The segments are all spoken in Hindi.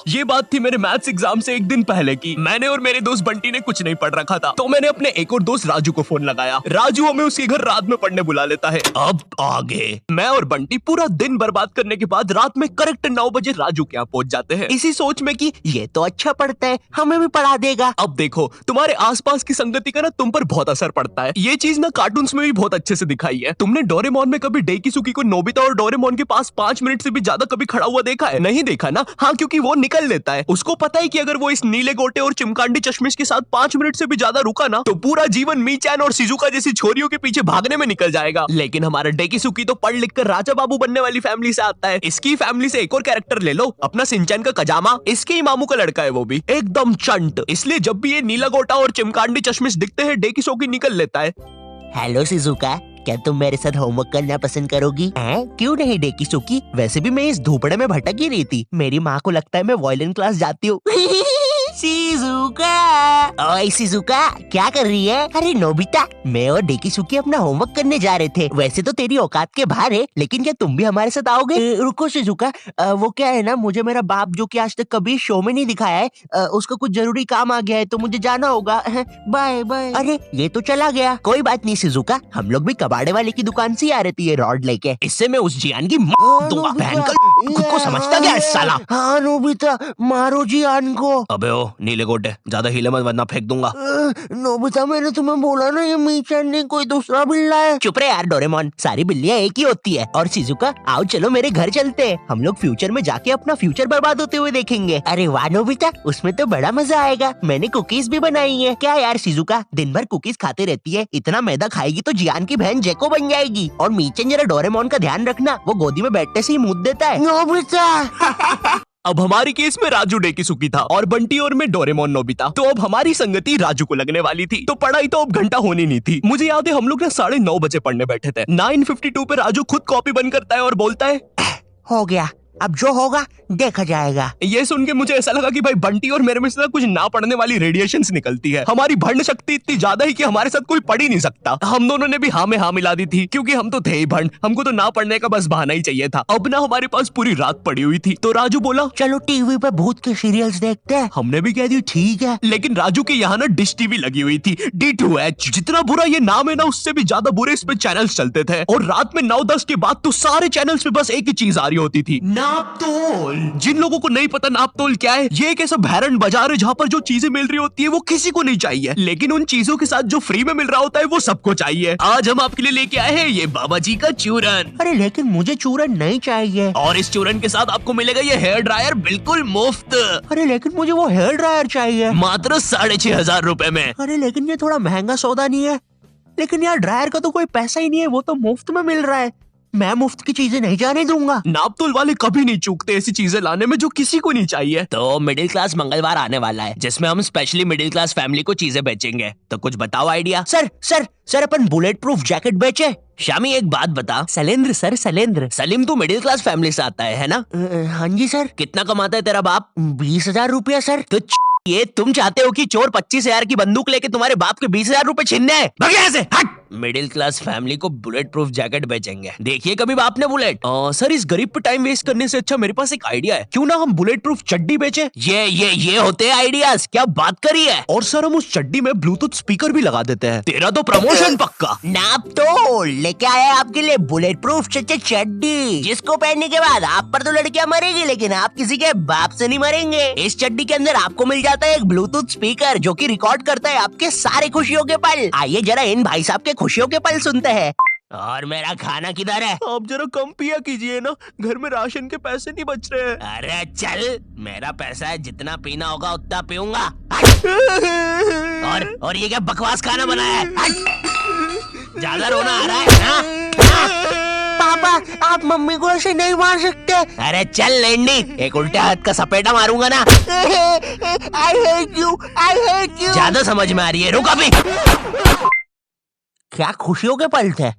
ये बात थी मेरे मैथ्स एग्जाम से एक दिन पहले की। मैंने और मेरे दोस्त बंटी ने कुछ नहीं पढ़ रखा था, तो मैंने अपने एक और दोस्त राजू को फोन लगाया। राजू हमें उसके घर रात में पढ़ने बुला लेता है। अब आगे मैं और बंटी पूरा दिन बर्बाद करने के बाद रात में करेक्ट 9 बजे राजू के यहाँ पहुंच जाते हैं, इसी सोच में कि ये तो अच्छा पढ़ता है, हमें भी पढ़ा देगा। अब देखो, तुम्हारे आसपास की संगति का ना तुम पर बहुत असर पड़ता है। ये चीज ना कार्टून्स में भी बहुत अच्छे से दिखाई है। तुमने डोरेमोन में कभी डेकिसुकी को नोबिता और डोरेमोन के पास 5 मिनट से भी ज्यादा कभी खड़ा हुआ देखा है? नहीं देखा ना? हाँ, क्योंकि वो निकल लेता है। उसको पता है कि अगर वो इस नीले गोटे और चिमकांडी चश्मिश के साथ 5 मिनट से भी ज्यादा रुका ना, तो पूरा जीवन मीचान और शिजुका जैसी छोरियों के पीछे भागने में निकल जाएगा। लेकिन हमारा डेकिसुकी तो पढ़ लिख कर राजा बाबू बनने वाली फैमिली से आता है। इसकी फैमिली से एक और कैरेक्टर ले लो, अपना सिंचैन का कजामा। इसके ही मामू का लड़का है, वो भी एकदम चंट। इसलिए जब भी ये नीला गोटा और चिमकांडी चश्मिश दिखते हैं, डेकिसुकी निकल लेता है। हेलो शिजुका, क्या तुम मेरे साथ होमवर्क करना पसंद करोगी? क्यों नहीं डेकिसुकी, वैसे भी मैं इस धूपड़े में भटक ही रही थी। मेरी माँ को लगता है मैं वायलिन क्लास जाती हूँ। शिजुका, ओए शिजुका, क्या कर रही है? अरे नोबिता, मैं और डेकिसुकी अपना होमवर्क करने जा रहे थे। वैसे तो तेरी औकात के बाहर है, लेकिन क्या तुम भी हमारे साथ आओगे? रुको शिजुका, वो क्या है ना, मुझे मेरा बाप जो कि आज तक कभी शो में नहीं दिखाया है, उसका कुछ जरूरी काम आ गया है, तो मुझे जाना होगा। Bye bye. अरे ये तो चला गया। कोई बात नहीं शिजुका, हम लोग भी कबाड़े वाले की दुकान से आ रहे थे रॉड लेके। इससे मैं उस जियान की दूंगा। बहन का खुद को समझता क्या है साला? हाँ नोबिता, मारो जियान को। अबे ओ नीले गोटे, ज्यादा हिले मत वरना फेंक दूंगा। नोबिता, मैंने तुम्हें बोला ना, ये मीचान नहीं कोई दूसरा बिल्ला है। चुप रहे यार डोरेमोन, सारी बिल्लियां एक ही होती है। और शिजुका, आओ चलो मेरे घर चलते हैं, हम लोग फ्यूचर में जाके अपना फ्यूचर बर्बाद होते हुए देखेंगे। अरे वाह नोबिता, उसमें तो बड़ा मजा आएगा। मैंने कुकीज भी बनाई है। क्या यार शिजुका, दिन भर कुकीज खाते रहती है, इतना मैदा खाएगी तो जियान की बहन जेको बन जाएगी। और मीचन जरा डोरेमोन का ध्यान रखना, वो गोदी में बैठने से ही मुंह देता है। नोबिता। अब हमारी केस में राजू डेकिसुकी था और बंटी और मैं डोरेमोन नोबिता। तो अब हमारी संगति राजू को लगने वाली थी, तो पढ़ाई तो अब घंटा होनी नहीं थी। मुझे याद है हम लोग ना 9:30 बजे पढ़ने बैठे थे। 9:52 पे राजू खुद कॉपी बंद करता है और बोलता है, हो गया, अब जो होगा देखा जाएगा। ये सुन के मुझे ऐसा लगा कि भाई बंटी और मेरे में से कुछ ना पढ़ने वाली रेडिएशंस निकलती है। हमारी भंड शक्ति इतनी ज्यादा है कि हमारे साथ कोई पढ़ ही नहीं सकता। हम दोनों ने भी हाँ में हाँ मिला दी थी, क्योंकि हम तो थे ही भंड, हमको तो ना पढ़ने का बस बहाना ही चाहिए था। अब ना हमारे पास पूरी रात पड़ी हुई थी, तो राजू बोला चलो टीवी पे भूत के सीरियल्स देखते हैं। हमने भी कह दी ठीक है, लेकिन राजू के यहाँ ना डिश टीवी लगी हुई थी, D2H। जितना बुरा ये नाम है ना, उससे भी ज्यादा बुरे इस पे चैनल्स चलते थे। और रात में 9-10 के बाद तो सारे चैनल्स पे बस एक ही चीज आ रही होती थी, नापतोल। जिन लोगों को नहीं पता नापतोल क्या है, ये एक ऐसा भैरन बाजार है जहाँ पर जो चीजें मिल रही होती है वो किसी को नहीं चाहिए, लेकिन उन चीजों के साथ जो फ्री में मिल रहा होता है वो सबको चाहिए। आज हम आपके लिए लेके आए हैं ये बाबा जी का चूरन। अरे लेकिन मुझे चूरन नहीं चाहिए। और इस चूरन के साथ आपको मिलेगा ये हेयर ड्रायर बिल्कुल मुफ्त। अरे लेकिन मुझे वो हेयर ड्रायर चाहिए, मात्र 6,500 रुपए में। अरे लेकिन ये थोड़ा महंगा सौदा नहीं है? लेकिन यार ड्रायर का तो कोई पैसा ही नहीं है, वो तो मुफ्त में मिल रहा है। मैं मुफ्त की चीजें नहीं जाने दूंगा। नापतोल वाले कभी नहीं चूकते ऐसी चीजें लाने में जो किसी को नहीं चाहिए। तो मिडिल क्लास मंगलवार आने वाला है, जिसमें हम स्पेशली मिडिल क्लास फैमिली को चीजें बेचेंगे। तो कुछ बताओ आइडिया। सर अपन बुलेट प्रूफ जैकेट बेचे। शामी एक बात बता। सलेंद्र सर, सलेंद्र। सलीम, तू मिडिल क्लास फैमिली से आता है ना? हाँ जी सर। कितना कमाता है तेरा बाप? 20,000 रुपया सर। तो ये तुम चाहते हो कि चोर 25,000 की बंदूक लेके तुम्हारे बाप के 20,000 रुपए छीनने हैं? भाग यहाँ से, हट। मिडिल क्लास फैमिली को बुलेट प्रूफ जैकेट बेचेंगे। देखिए कभी बाप ने बुलेट। सर इस गरीब पे टाइम वेस्ट करने से अच्छा मेरे पास एक आइडिया है, क्यों ना हम बुलेट प्रूफ चड्डी बेचे। ये होते हैं आइडियाज, क्या बात करी है। और सर हम उस चड्डी में ब्लूटूथ स्पीकर भी लगा देते हैं। तेरा तो प्रमोशन पक्का। नापतोल लेके आया आपके लिए बुलेट प्रूफ चड्डी, जिसको पहनने के बाद आप पर तो लड़कियां मरेगी, लेकिन आप किसी के बाप से नहीं मरेंगे। इस चड्डी के अंदर आपको मिल जाता है एक ब्लूटूथ स्पीकर, जो कि रिकॉर्ड करता है आपके सारे खुशियों के पल। आइए जरा इन भाई साहब के खुशियों के पल सुनते हैं। और मेरा खाना किधर है? आप जरा कम पिया कीजिए ना, घर में राशन के पैसे नहीं बच रहे हैं। अरे चल, मेरा पैसा है, जितना पीना होगा उतना पीऊंगा। और ये क्या बकवास खाना बनाया है? ज्यादा रोना आ रहा है हा? पापा आप मम्मी को ऐसे नहीं मार सकते। अरे चल लेंडी, एक उल्टे हाथ का सपेटा मारूंगा ना। I hate you, I hate you। ज्यादा समझ में आ रही है, रुक अभी। क्या खुशियों के पल थे?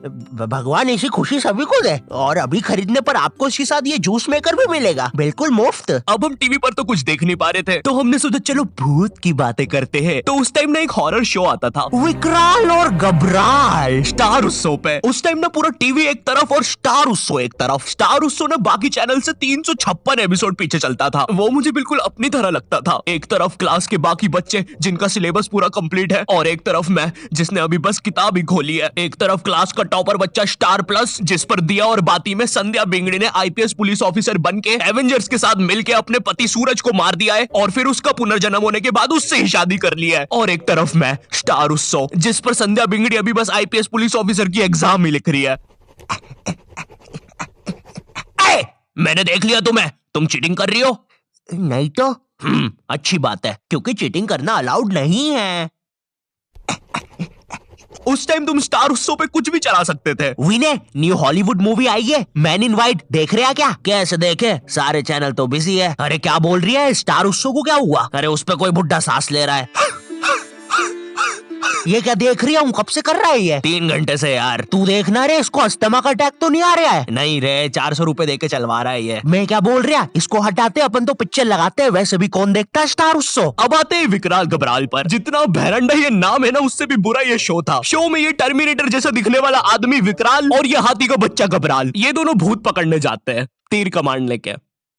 भगवान ऐसी खुशी सभी को दे। और अभी खरीदने पर आपको इसके साथ ये जूस मेकर भी मिलेगा, बिल्कुल मुफ्त। अब हम टीवी पर तो कुछ देख नहीं पा रहे थे, तो हमने सोचा चलो भूत की बातें करते हैं। तो उस टाइम ना एक हॉरर शो आता था, विकराल और घबराल, स्टार उत्सव पे। उस टाइम ना पूरा टीवी एक तरफ और स्टार उत्सव एक तरफ। स्टार उत्सव ना बाकी चैनल से 356 एपिसोड पीछे चलता था। वो मुझे बिल्कुल अपनी तरह लगता था। एक तरफ क्लास के बाकी बच्चे जिनका सिलेबस पूरा कंप्लीट है, और एक तरफ मैं जिसने अभी बस किताब ही खोली है। एक तरफ क्लास का टॉपर बच्चा स्टार प्लस, जिस पर दिया और बाती में संध्या बिंगड़ी ने आईपीएस पुलिस ऑफिसर बन के एवेंजर्स के साथ मिलकर अपने पति सूरज को मार दिया है, और फिर उसका पुनर्जन्म होने के बाद उससे ही शादी कर लिया है। और एक तरफ मैं स्टार उत्सव, जिस पर संध्या बिंगड़ी अभी बस आईपीएस पुलिस ऑफिसर की एग्जाम ही लिख रही है। मैंने देख लिया तुम्हें, तुम चीटिंग कर रही हो। नहीं तो अच्छी बात है, क्योंकि चीटिंग करना अलाउड नहीं है। उस टाइम तुम स्टार उत्सव पे कुछ भी चला सकते थे। विनय, न्यू हॉलीवुड मूवी आई है मैन इन व्हाइट, देख रहे हैं क्या? कैसे देखे, सारे चैनल तो बिजी है। अरे क्या बोल रही है, स्टार उत्सव को क्या हुआ? अरे उस पे कोई बुढ़ा सांस ले रहा है। ये क्या देख रही हूँ, कब से कर रहा है ये? 3 घंटे से यार। तू देखना रे, इसको अस्थमा का अटैक तो नहीं आ रहा है? नहीं रे, 400 रुपए दे के चलवा रहा है ये। मैं क्या बोल रहा, इसको हटाते अपन तो पिक्चर लगाते हैं। वैसे भी कौन देखता है स्टार उत्सव। अब आते हैं विकराल घबराल पर। जितना भैरंडा ये नाम है ना, उससे भी बुरा ये शो था। शो में ये टर्मिनेटर जैसा दिखने वाला आदमी विकराल और ये हाथी का बच्चा घबराल, ये दोनों भूत पकड़ने जाते हैं तीर कमांड लेके।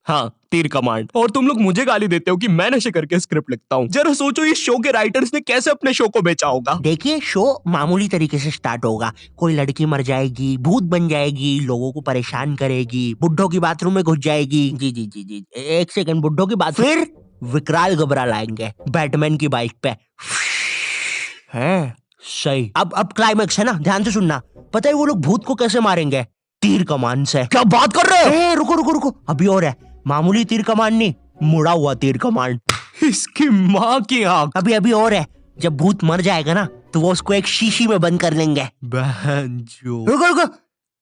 हाँ, तीर कमांड। और तुम लोग मुझे गाली देते हो कि मैं नशे करके स्क्रिप्ट लिखता हूँ। जरा सोचो इस शो के राइटर्स ने कैसे अपने शो को बेचा होगा। देखिए, शो मामूली तरीके से स्टार्ट होगा। कोई लड़की मर जाएगी, भूत बन जाएगी, लोगों को परेशान करेगी, बुड्ढों की बाथरूम में घुस जाएगी। जी जी जी जी, एक सेकंड, बुड्ढों की बात। फिर विकराल घबराल आएंगे बैटमैन की बाइक पे। है सही। अब क्लाइमेक्स है ना, ध्यान से सुनना। पता है वो लोग भूत को कैसे मारेंगे? तीर कमान से। क्या बात कर रहे हो? रुको रुको रुको, अभी और है। मामूली तीर कमान नहीं, मुड़ा हुआ तीर कमान। इसकी माँ की आंख। अभी और है। जब भूत मर जाएगा ना, तो वो उसको एक शीशी में बंद कर लेंगे। बहनचोद। रुको,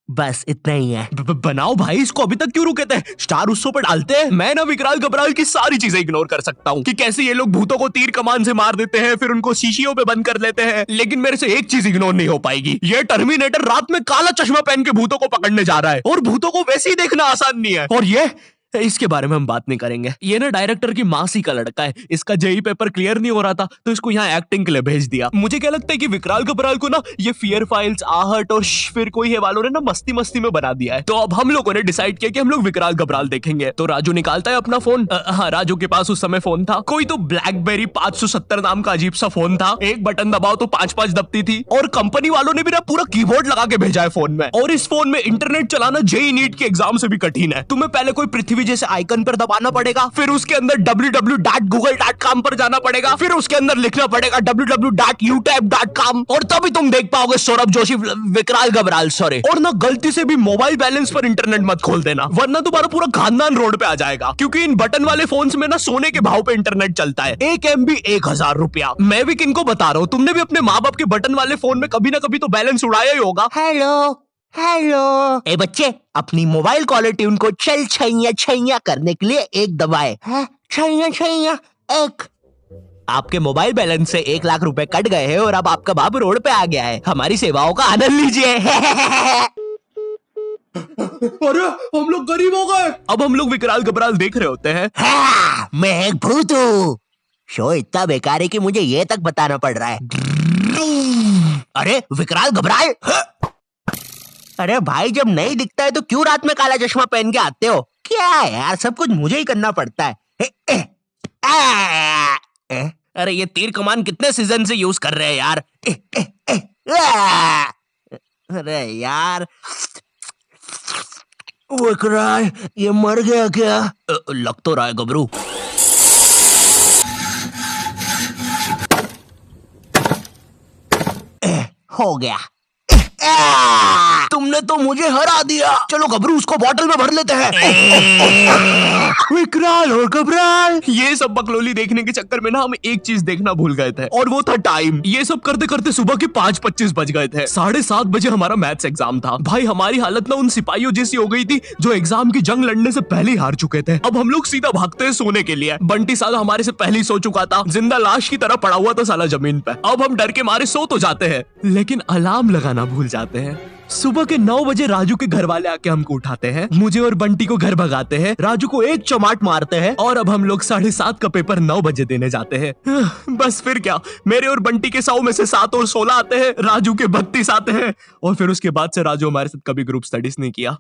बस इतना ही है। बनाओ भाई, इसको अभी तक क्यों रुके थे? स्टार उत्सव पे डालते हैं। मैं ना विकराल घबराल की सारी चीजें इग्नोर कर सकता हूँ कि कैसे ये लोग भूतों को तीर कमान से मार देते हैं, फिर उनको शीशियों पे बंद कर लेते हैं। लेकिन मेरे से एक चीज इग्नोर नहीं हो पाएगी, ये टर्मिनेटर रात में काला चश्मा पहन के भूतों को पकड़ने जा रहा है, और भूतों को वैसे ही देखना आसान नहीं है। और ये इसके बारे में हम बात नहीं करेंगे। ये ना डायरेक्टर की मासी का लड़का है, इसका जेई पेपर क्लियर नहीं हो रहा था, तो इसको यहाँ एक्टिंग के लिए भेज दिया। मुझे क्या लगता है कि विकराल घबराल को ना ये फियर फाइल्स, आहट और फिर कोई है वालों ने ना मस्ती मस्ती में बना दिया है। तो अब हम लोगों ने डिसाइड किया कि हम लोग विकराल घबराल देखेंगे। तो राजू निकालता है अपना फोन। हाँ, राजू के पास उस समय फोन था, कोई तो ब्लैकबेरी 570 नाम का अजीब सा फोन था। एक बटन दबाओ तो 5-5 दबती थी, और कंपनी वालों ने भी ना पूरा कीबोर्ड लगा के भेजा है फोन में। और इस फोन में इंटरनेट चलाना जेईई नीट के एग्जाम से भी कठिन है। तुम्हें पहले कोई पृथ्वी जैसे आइकन पर दबाना पड़ेगा, फिर उसके अंदर www.google.com पर जाना पड़ेगा, फिर उसके अंदर लिखना पड़ेगा www.utab.com, और तभी तुम देख पाओगे सौरभ जोशी विकराल घबराल। सॉरी, और ना गलती से भी मोबाइल बैलेंस पर इंटरनेट मत खोल देना, वरना तुम्हारा पूरा खानदान रोड पे आ जाएगा। क्योंकि इन बटन वाले फोन्स में ना सोने के भाव पे इंटरनेट चलता है। 1 MB 1000 रुपया। मैं भी किनको बता रहा हूँ, तुमने भी अपने माँ बाप के बटन वाले फोन में कभी ना कभी तो बैलेंस उड़ाया ही होगा। हेलो ए बच्चे, अपनी मोबाइल कॉलर ट्यून को चल छैया छैया करने के लिए एक दबाए। छैया छैया एक। आपके मोबाइल बैलेंस से 1 लाख रुपए कट गए हैं और अब आपका बाप रोड पे आ गया है। हमारी सेवाओं का आनंद लीजिए। अरे हम लोग गरीब हो गए। अब हम लोग विकराल घबराल देख रहे होते हैं। मैं एक भूत हूँ। शो इतना बेकार है कि मुझे ये तक बताना पड़ रहा है। अरे विकराल घबराल, अरे भाई, जब नहीं दिखता है तो क्यों रात में काला चश्मा पहन के आते हो? क्या यार, सब कुछ मुझे ही करना पड़ता है। अरे ये तीर कमान कितने सीजन से यूज कर रहे हैं यार। अरे यार, विकराल ये मर गया क्या? लग तो रहा है गबरू। हो गया। तुमने तो मुझे हरा दिया। चलो गबरू, उसको बोतल में भर लेते हैं। विकराल और घबराल, ये सब बकलोली देखने के चक्कर में ना हम एक चीज देखना भूल गए थे, और वो था टाइम। ये सब करते करते सुबह के 5:25 बज गए थे। 7:30 बजे हमारा मैथ्स एग्जाम था। भाई हमारी हालत ना उन सिपाहियों जैसी हो गई थी जो एग्जाम की जंग लड़ने से पहले ही हार चुके थे। अब हम लोग सीधा भागते हैं सोने के लिए। बंटी साला हमारे से पहले ही सो चुका था, जिंदा लाश की तरह पड़ा हुआ था साला जमीन पे। अब हम डर के मारे सो तो जाते हैं, लेकिन अलार्म लगाना भूल जाते हैं। सुबह के 9 बजे राजू के घर वाले आके हमको उठाते हैं, मुझे और बंटी को घर भगाते हैं, राजू को एक चमाट मारते हैं और अब हम लोग 7:30 का पेपर 9 बजे देने जाते हैं। बस फिर क्या, मेरे और बंटी के 100 में से 7 और 16 आते हैं, राजू के 32 आते हैं और फिर उसके बाद से राजू हमारे साथ कभी ग्रुप स्टडीज नहीं किया।